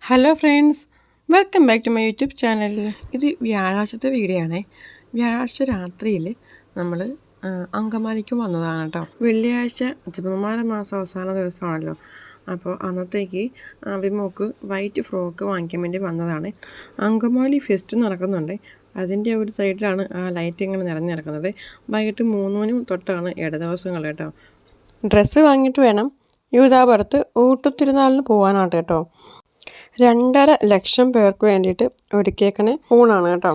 Hello friends, welcome back to my YouTube channel. ഇത് വ്യാഴാഴ്ചത്തെ video ആണേ. വ്യാഴാഴ്ച രാത്രിയിൽ നമ്മൾ അങ്കമാലിക്ക് വന്നതാണ് കേട്ടോ. വെള്ളിയാഴ്ച ജപമാല മാസം അവസാന ദിവസമാണല്ലോ. അപ്പോൾ അന്നത്തേക്ക് അഭിമോക്ക് വൈറ്റ് ഫ്രോക്ക് വാങ്ങിക്കാൻ വേണ്ടി വന്നതാണ്. അങ്കമാലി ഫെസ്റ്റ് നടക്കുന്നുണ്ട്. അതിൻ്റെ ഒരു സൈഡിലാണ് ആ ലൈറ്റ് ഇങ്ങനെ നിറഞ്ഞു നടക്കുന്നത്. വൈകിട്ട് 3 മണി തൊട്ടാണ് ഇടദിവസങ്ങൾ കേട്ടോ. ഡ്രസ്സ് വാങ്ങിയിട്ട് വേണം യൂദാപുരത്ത് ഊട്ടുത്തിരുന്നാളിന് പോകാനാണ് കേട്ടോ. 2.5 ലക്ഷം പേർക്ക് വേണ്ടിയിട്ട് ഒരുക്കിയേക്കണ ഊണാണ് കേട്ടോ.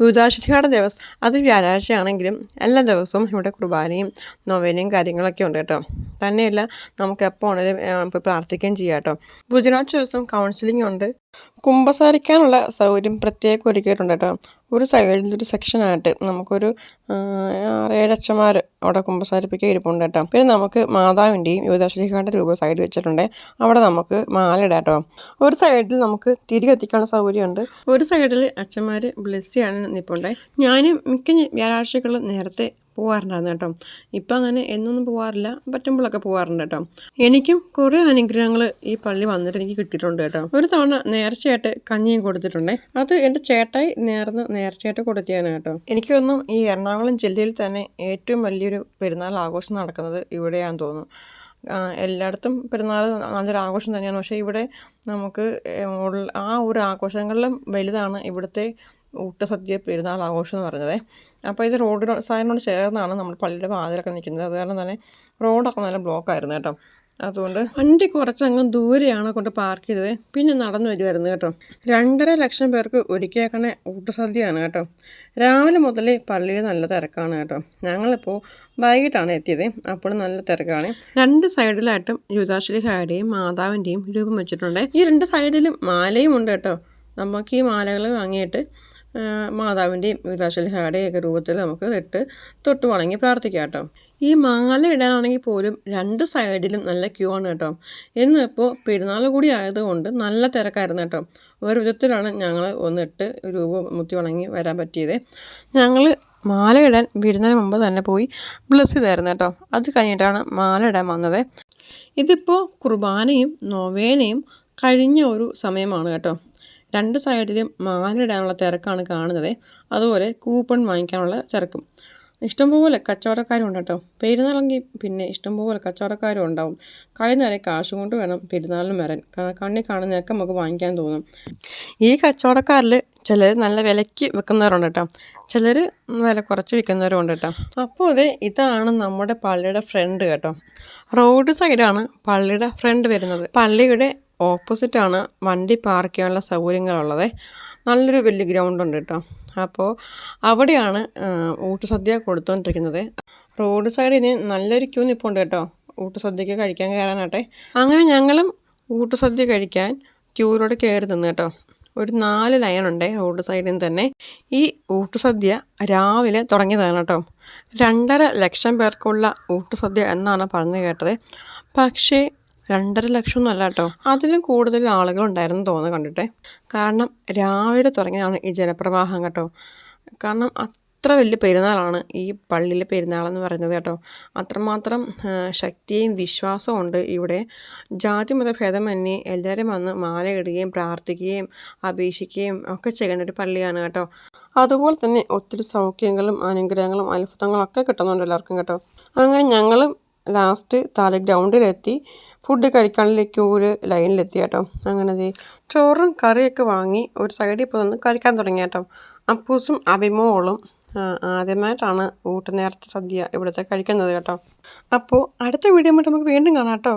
യൂദാശ്ലീഹയുടെ ദിവസം അത് വ്യാഴാഴ്ചയാണെങ്കിലും എല്ലാ ദിവസവും ഇവിടെ കുർബാനയും നൊവേനയും കാര്യങ്ങളൊക്കെ ഉണ്ട് കേട്ടോ. തന്നെയല്ല നമുക്ക് എപ്പോൾ ആണെങ്കിലും ഇപ്പോൾ പ്രാർത്ഥിക്കുകയും ചെയ്യാം കേട്ടോ. ബുധനാഴ്ച ദിവസം കൗൺസിലിംഗ് ഉണ്ട്. കുമ്പസാരിക്കാനുള്ള സൗകര്യം പ്രത്യേകം ഒരുക്കിയിട്ടുണ്ട് കേട്ടോ. ഒരു സൈഡിലൊരു സെക്ഷനായിട്ട് നമുക്കൊരു 6-7 അച്ഛന്മാർ അവിടെ കുമ്പസാരിപ്പിക്കുക ഇരിപ്പുണ്ട് കേട്ടോ. പിന്നെ നമുക്ക് മാതാവിൻ്റെയും യൂദാശ്ലീഹയുടെ രൂപ സൈഡ് വെച്ചിട്ടുണ്ട്. അവിടെ നമുക്ക് മാല ഇടാം കേട്ടോ. ഒരു സൈഡിൽ നമുക്ക് തിരി കത്തിക്കാനുള്ള സൗകര്യമുണ്ട്. ഒരു സൈഡിൽ അച്ഛന്മാർ ബ്ലെസ്സിയാണ് നിൽപ്പുണ്ട്. ഞാനും മിക്ക വ്യാഴാഴ്ചകളിൽ നേരത്തെ പോകാറുണ്ടായിരുന്നു കേട്ടോ. ഇപ്പം അങ്ങനെ എന്നൊന്നും പോകാറില്ല, പറ്റുമ്പോഴൊക്കെ പോകാറുണ്ട് കേട്ടോ. എനിക്കും കുറേ അനുഗ്രഹങ്ങൾ ഈ പള്ളി വന്നിട്ട് എനിക്ക് കിട്ടിയിട്ടുണ്ട് കേട്ടോ. ഒരു തവണ നേർച്ചയായിട്ട് കഞ്ഞിയും കൊടുത്തിട്ടുണ്ട്. അത് എൻ്റെ ചേട്ടായി നേർച്ചയായിട്ട് കൊടുത്തിയാണ് കേട്ടോ. എനിക്കൊന്നും ഈ എറണാകുളം ജില്ലയിൽ തന്നെ ഏറ്റവും വലിയൊരു പെരുന്നാൾ ആഘോഷം നടക്കുന്നത് ഇവിടെയാണെന്ന് തോന്നുന്നു. എല്ലായിടത്തും പെരുന്നാൾ നല്ലൊരു ആഘോഷം തന്നെയാണ്. പക്ഷേ ഇവിടെ നമുക്ക് ആ ഒരു ആഘോഷങ്ങളിലും വലുതാണ് ഇവിടുത്തെ ഊട്ടുസദ്യ പെരുന്നാൾ ആഘോഷം എന്ന് പറയുന്നത്. അപ്പോൾ ഇത് റോഡ് സൈഡിനോട് ചേർന്നാണ് നമ്മൾ പള്ളിയുടെ വാതിലൊക്കെ നിൽക്കുന്നത്. അത് കാരണം തന്നെ റോഡൊക്കെ നല്ല ബ്ലോക്കായിരുന്നു കേട്ടോ. അതുകൊണ്ട് വണ്ടി കുറച്ചങ്ങ് ദൂരെയാണ് കൊണ്ട് പാർക്ക് ചെയ്തത്. പിന്നെ നടന്നു വരുമായിരുന്നു കേട്ടോ. 2.5 ലക്ഷം പേർക്ക് ഒരുക്കിയേക്കണ ഊട്ടുസദ്യയാണ് കേട്ടോ. രാവിലെ മുതൽ പള്ളിയിൽ നല്ല തിരക്കാണ് കേട്ടോ. ഞങ്ങളിപ്പോൾ വൈകിട്ടാണ് എത്തിയത്. അപ്പോൾ നല്ല തിരക്കാണ്. 2 സൈഡിലായിട്ടും യൂദാശ്ലീഹയുടെയും മാതാവിൻ്റെയും രൂപം വെച്ചിട്ടുണ്ട്. ഈ 2 സൈഡിലും മാലയും ഉണ്ട് കേട്ടോ. നമുക്ക് ഈ മാലകൾ വാങ്ങിയിട്ട് മാതാവിൻ്റെയും യൂദാശ്ലീഹയുടെയും ഒക്കെ രൂപത്തിൽ നമുക്ക് തൊട്ട് വണങ്ങി പ്രാർത്ഥിക്കാം കേട്ടോ. ഈ മാല ഇടാനാണെങ്കിൽ പോലും 2 സൈഡിലും നല്ല ക്യൂ ആണ് കേട്ടോ. എന്നിപ്പോൾ പെരുന്നാൾ കൂടി ആയതുകൊണ്ട് നല്ല തിരക്കായിരുന്നു കേട്ടോ. ഒരു വിധത്തിലാണ് ഞങ്ങൾ ഒന്നിട്ട് രൂപ മുത്തി വണങ്ങി വരാൻ പറ്റിയത്. ഞങ്ങൾ മാല ഇടാൻ വരുന്നതിന് മുമ്പ് തന്നെ പോയി ബ്ലെസ് ചെയ്തായിരുന്നു കേട്ടോ. അത് കഴിഞ്ഞിട്ടാണ് മാല ഇടാൻ വന്നത്. ഇതിപ്പോൾ കുർബാനയും നൊവേനയും കഴിഞ്ഞ ഒരു സമയമാണ് കേട്ടോ. 2 സൈഡിലും മാല ഇടാനുള്ള തിരക്കാണ് കാണുന്നത്. അതുപോലെ കൂപ്പൺ വാങ്ങിക്കാനുള്ള തിരക്കും. ഇഷ്ടംപോലെ കച്ചവടക്കാരും ഉണ്ട് കേട്ടോ. പെരുന്നാളെങ്കിൽ പിന്നെ ഇഷ്ടംപോലെ കച്ചവടക്കാരും ഉണ്ടാവും. കൈ നിറയെ കാശ് കൊണ്ട് വേണം പെരുന്നാളിന് വരാൻ. കണ്ണി കാണുന്നതൊക്കെ നമുക്ക് വാങ്ങിക്കാൻ തോന്നും. ഈ കച്ചവടക്കാരിൽ ചിലർ നല്ല വിലയ്ക്ക് വിൽക്കുന്നവരുണ്ട് കേട്ടോ. ചിലർ വില കുറച്ച് വിൽക്കുന്നവരുണ്ട് കേട്ടോ. അപ്പോൾ ഇതാണ് നമ്മുടെ പള്ളിയുടെ ഫ്രണ്ട് കേട്ടോ. റോഡ് സൈഡാണ് പള്ളിയുടെ ഫ്രണ്ട് വരുന്നത്. പള്ളിയുടെ ഓപ്പോസിറ്റാണ് വണ്ടി പാർക്ക് ചെയ്യാനുള്ള സൗകര്യങ്ങളുള്ളത്. നല്ലൊരു വലിയ ഗ്രൗണ്ടുണ്ട് കേട്ടോ. അപ്പോൾ അവിടെയാണ് ഊട്ടുസദ്യ കൊടുത്തുകൊണ്ടിരിക്കുന്നത്. റോഡ് സൈഡിൽ നല്ലൊരു ക്യൂ നിൽപ്പുണ്ട് കേട്ടോ ഊട്ടുസദ്യക്ക് കഴിക്കാൻ കയറാനാട്ടെ. അങ്ങനെ ഞങ്ങളും ഊട്ടുസദ്യ കഴിക്കാൻ ക്യൂവിലൂടെ കയറി നിന്ന് കേട്ടോ. ഒരു 4 ലൈനുണ്ട് റോഡ് സൈഡിൽ തന്നെ. ഈ ഊട്ടുസദ്യ രാവിലെ തുടങ്ങിയതാണ് കേട്ടോ. 2.5 ലക്ഷം പേർക്കുള്ള ഊട്ടുസദ്യ എന്നാണ് പറഞ്ഞു കേട്ടത്. പക്ഷേ 2.5 ലക്ഷം അല്ല കേട്ടോ, അതിലും കൂടുതൽ ആളുകളുണ്ടായിരുന്നു തോന്നുന്നു കണ്ടിട്ട്. കാരണം രാവിലെ തുടങ്ങിയതാണ് ഈ ജനപ്രവാഹം കേട്ടോ. കാരണം അത്ര വലിയ പെരുന്നാളാണ് ഈ പള്ളിയിലെ പെരുന്നാളെന്ന് പറയുന്നത് കേട്ടോ. അത്രമാത്രം ശക്തിയും വിശ്വാസവും ഉണ്ട് ഇവിടെ. ജാതി മതഭേദമന്യേ എല്ലാവരും വന്ന് മാല ഇടുകയും പ്രാർത്ഥിക്കുകയും അപേക്ഷിക്കുകയും ഒക്കെ ചെയ്യുന്ന ഒരു പള്ളിയാണ് കേട്ടോ. അതുപോലെ തന്നെ ഒത്തിരി സൗഖ്യങ്ങളും അനുഗ്രഹങ്ങളും അത്ഭുതങ്ങളും ഒക്കെ കിട്ടുന്നുണ്ട് എല്ലാവർക്കും കേട്ടോ. അങ്ങനെ ഞങ്ങളും ലാസ്റ്റ് താഴെ ഗ്രൗണ്ടിലെത്തി ഫുഡ് കഴിക്കാനുള്ള ക്യൂവിൽ ലൈനിലെത്തി കേട്ടോ. അങ്ങനെ ചോറും കറിയൊക്കെ വാങ്ങി ഒരു സൈഡിൽ ഇപ്പോൾ നിന്ന് കഴിക്കാൻ തുടങ്ങി കേട്ടോ. അപ്പൂസും അഭിമോളും ആദ്യമായിട്ടാണ് ഊട്ടുനേർച്ച സദ്യ ഇവിടുത്തെ കഴിക്കുന്നത് കേട്ടോ. അപ്പോൾ അടുത്ത വീഡിയോ നമുക്ക് വീണ്ടും കാണാം കേട്ടോ.